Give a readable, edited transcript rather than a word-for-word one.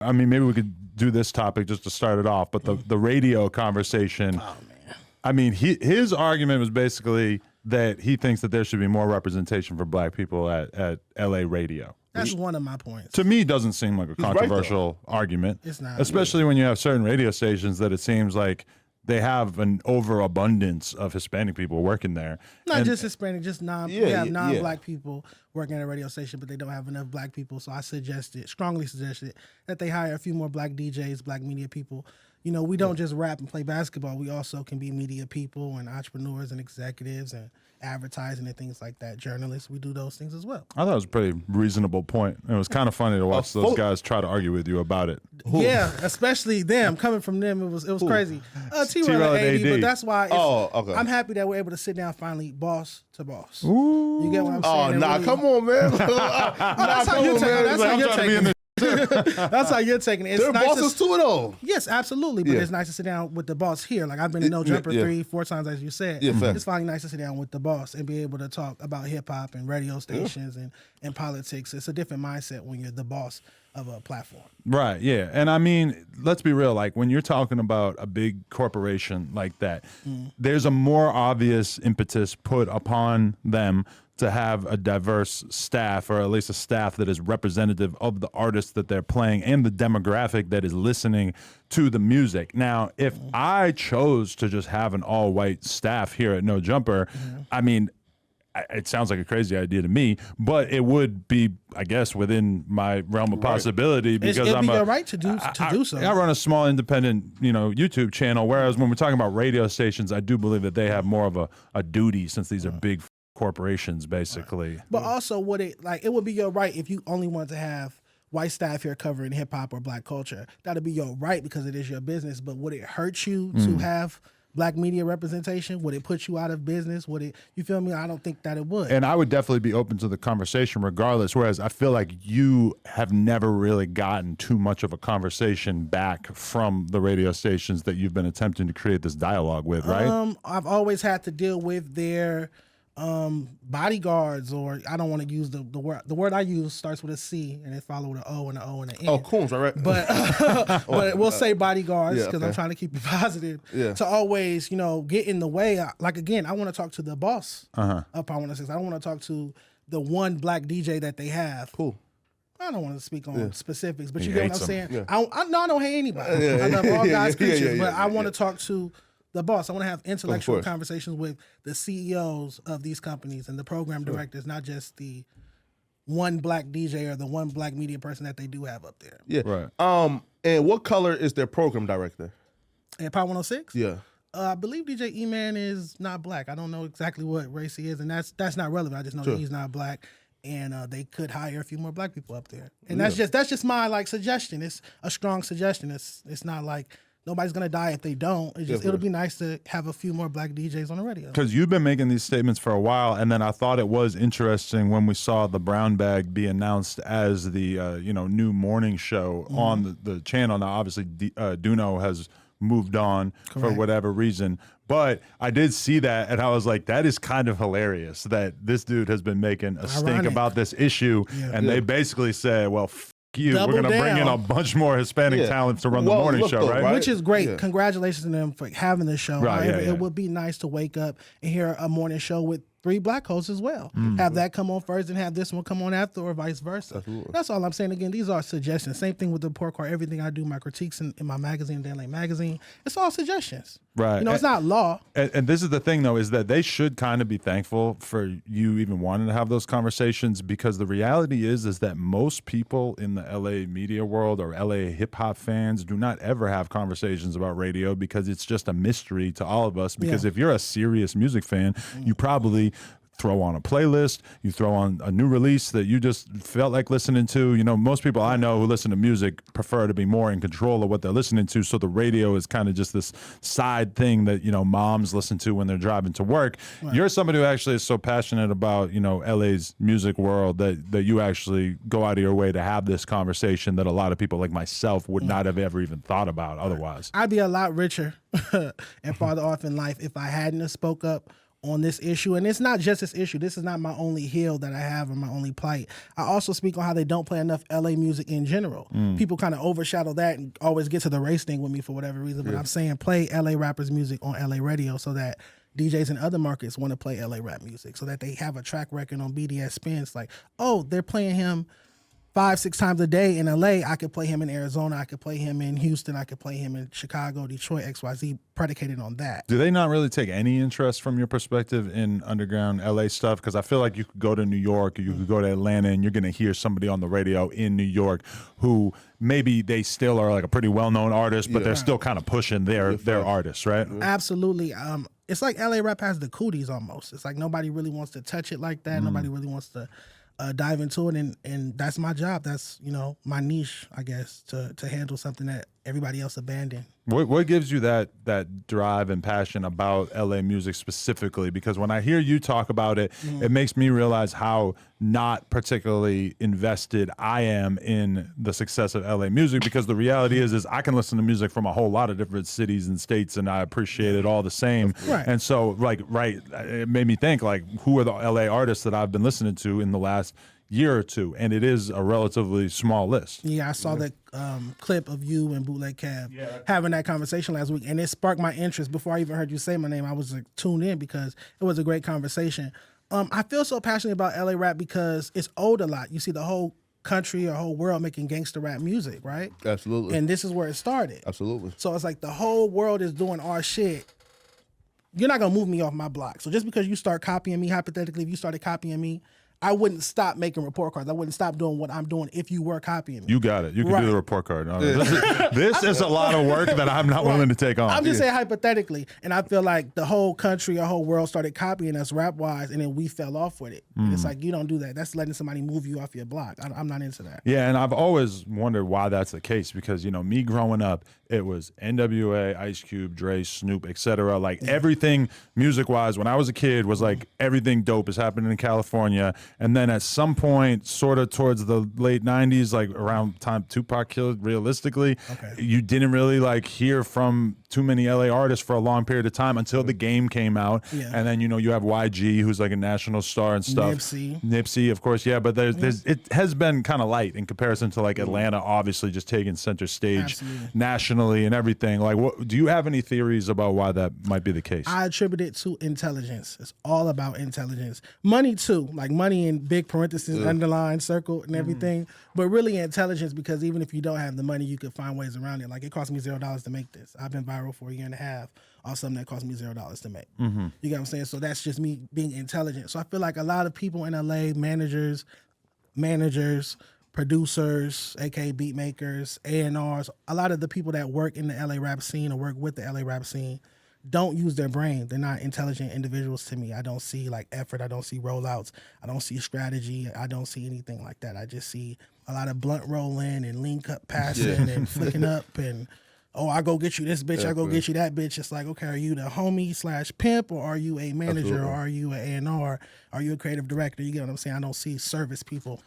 I mean, maybe we could do this topic just to start it off, but the radio conversation. Oh man. I mean, his argument was basically that he thinks that there should be more representation for black people at LA radio. That's one of my points. To me, doesn't seem like a controversial argument. It's not. Especially when you have certain radio stations that it seems like they have an overabundance of Hispanic people working there. Not just Hispanic, just non-black people working at a radio station, but they don't have enough black people. So I strongly suggested that they hire a few more black DJs, black media people. You know, we don't just rap and play basketball. We also can be media people and entrepreneurs and executives and advertising and things like that. Journalists, we do those things as well. I thought it was a pretty reasonable point. It was kind of funny to watch those guys try to argue with you about it. Yeah, especially them. Coming from them, it was crazy. T-Rail and AD, but that's why I'm happy that we're able to sit down finally, boss to boss. Ooh. You get what I'm saying? Oh, come on, man. That's how you're taking it. That's how you're taking it. They're bosses too, though. Yes, absolutely. But it's nice to sit down with the boss here. Like I've been to No Jumper 3-4 times, as you said. It's finally nice to sit down with the boss and be able to talk about hip hop and radio stations and politics. It's a different mindset when you're the boss of a platform. Right, yeah. And I mean, let's be real, like when you're talking about a big corporation like that, there's a more obvious impetus put upon them to have a diverse staff, or at least a staff that is representative of the artists that they're playing and the demographic that is listening to the music. Now, if I chose to just have an all-white staff here at No Jumper, I mean, it sounds like a crazy idea to me, but it would be, I guess, within my realm of possibility because it'd be your right to do so. I run a small independent, YouTube channel. Whereas when we're talking about radio stations, I do believe that they have more of a duty since these are big corporations, basically. Right. But also, it would be your right if you only want to have white staff here covering hip hop or black culture. That'd be your right because it is your business. But would it hurt you to have black media representation? Would it put you out of business? You feel me? I don't think that it would. And I would definitely be open to the conversation regardless, whereas I feel like you have never really gotten too much of a conversation back from the radio stations that you've been attempting to create this dialogue with, right? I've always had to deal with their bodyguards, or I don't want to use the word. The word I use starts with a C and it followed with an O and an O and an N. Oh, coons, right? But we'll say bodyguards because I'm trying to keep it positive. Yeah. To always, get in the way. Like again, I want to talk to the boss up I want to say. I don't want to talk to the one black DJ that they have. Cool. I don't want to speak on specifics, but you get what I'm saying. Yeah. I don't hate anybody. I love all God's creatures, but I want to talk to the boss. I want to have intellectual conversations with the CEOs of these companies and the program directors, not just the one black DJ or the one black media person that they do have up there. Yeah. Right. And what color is their program director? At Power 106? Yeah. I believe DJ E-Man is not black. I don't know exactly what race he is, and that's not relevant. I just know that he's not black, and they could hire a few more black people up there. And that's just my suggestion. It's a strong suggestion. It's not like nobody's gonna die if they don't. It'll be nice to have a few more black DJs on the radio. Because you've been making these statements for a while, and then I thought it was interesting when we saw the Brown Bag be announced as the new morning show on the channel. Now, obviously, Duno has moved on for whatever reason, but I did see that, and I was like, that is kind of hilarious that this dude has been making a stink about this issue, and they basically said, well, we're going to bring in a bunch more Hispanic talent to run the morning show, right? Which is great. Congratulations to them for having the show. Right, However, it would be nice to wake up and hear a morning show with 3 black hosts as well. Have that come on first and have this one come on after, or vice versa. Absolutely. That's all I'm saying. Again, these are suggestions. Same thing with the report card. Everything I do, my critiques in my magazine, Dan Lane Magazine, it's all suggestions. Right. It's not law. And this is the thing, though, is that they should kind of be thankful for you even wanting to have those conversations, because the reality is that most people in the LA media world or LA hip hop fans do not ever have conversations about radio, because it's just a mystery to all of us. Because if you're a serious music fan, you probably throw on a playlist, you throw on a new release that you just felt like listening to. Most people I know who listen to music prefer to be more in control of what they're listening to, so the radio is kind of just this side thing that, moms listen to when they're driving to work. Right. You're somebody who actually is so passionate about, LA's music world that you actually go out of your way to have this conversation that a lot of people like myself would not have ever even thought about otherwise. I'd be a lot richer and farther off in life if I hadn't have spoke up on this issue. And it's not just this issue. This is not my only hill that I have or my only plight. I also speak on how they don't play enough LA music in general. People kind of overshadow that and always get to the race thing with me for whatever reason. But I'm saying play LA rappers music on LA radio so that DJs in other markets want to play LA rap music, so that they have a track record on BDS spins. Like, oh, they're playing him 5-6 times a day in LA. I could play him in Arizona. I could play him in Houston. I could play him in Chicago, Detroit, XYZ, predicated on that. Do they not really take any interest from your perspective in underground LA stuff? Because I feel like you could go to New York or you could go to Atlanta and you're going to hear somebody on the radio in New York who maybe they still are like a pretty well-known artist, but they're still kind of pushing their artists, right? Absolutely. It's like LA rap has the cooties almost. It's like nobody really wants to touch it like that. Nobody really wants to dive into it, and that's my job. That's, you know, my niche, I guess, to handle something that everybody else abandoned. What gives you that drive and passion about LA music specifically? Because when I hear you talk about it, it makes me realize how not particularly invested I am in the success of LA music, because the reality is I can listen to music from a whole lot of different cities and states and I appreciate it all the same. Right. And so it made me think, like, who are the LA artists that I've been listening to in the last year or two? And it is a relatively small list. Yeah, I saw that clip of you and Bootleg Cab having that conversation last week, and it sparked my interest. Before I even heard you say my name, I was like, tuned in because it was a great conversation. I feel so passionate about LA rap because it's old a lot. You see the whole country or whole world making gangster rap music, right? Absolutely. And this is where it started. Absolutely. So it's like the whole world is doing our shit. You're not going to move me off my block. So just because you start copying me, hypothetically, if you started copying me, I wouldn't stop making report cards. I wouldn't stop doing what I'm doing if you were copying me. You got it. You can do the report card. This is a lot of work that I'm not willing to take on. I'm just saying hypothetically. And I feel like the whole country or whole world started copying us rap-wise, and then we fell off with it. And it's like, you don't do that. That's letting somebody move you off your block. I'm not into that. Yeah, and I've always wondered why that's the case, because, you know, me growing up, it was NWA, Ice Cube, Dre, Snoop, etc. Like everything music-wise when I was a kid was like everything dope is happening in California. And then at some point, sort of towards the late 90s, like around time Tupac killed, realistically, you didn't really like hear from too many LA artists for a long period of time until The Game came out. Yeah. And then, you know, you have YG, who's like a national star and stuff. Nipsey, of course, yeah. But there's it has been kind of light in comparison to like Atlanta, obviously just taking center stage nationally and everything. Like, what do you have any theories about why that might be the case? I attribute it to intelligence. It's all about intelligence. Money too, like money in big parentheses, underlined, circle, and everything. But really intelligence, because even if you don't have the money, you could find ways around it. Like, it cost me $0 to make this. I've been viral for a year and a half on something that cost me $0 to make. You get what I'm saying? So that's just me being intelligent. So I feel like a lot of people in LA, managers, producers, aka beat makers, A&Rs, a lot of the people that work in the LA rap scene or work with the LA rap scene don't use their brain. They're not intelligent individuals to me. I don't see like effort. I don't see rollouts. I don't see strategy. I don't see anything like that. I just see a lot of blunt rolling and link up passing and flicking up and, oh, I go get you this bitch, I go get you that bitch. It's like, okay, are you the homie / pimp, or are you a manager, or are you an A&R? Are you a creative director? You get what I'm saying? I don't see service people.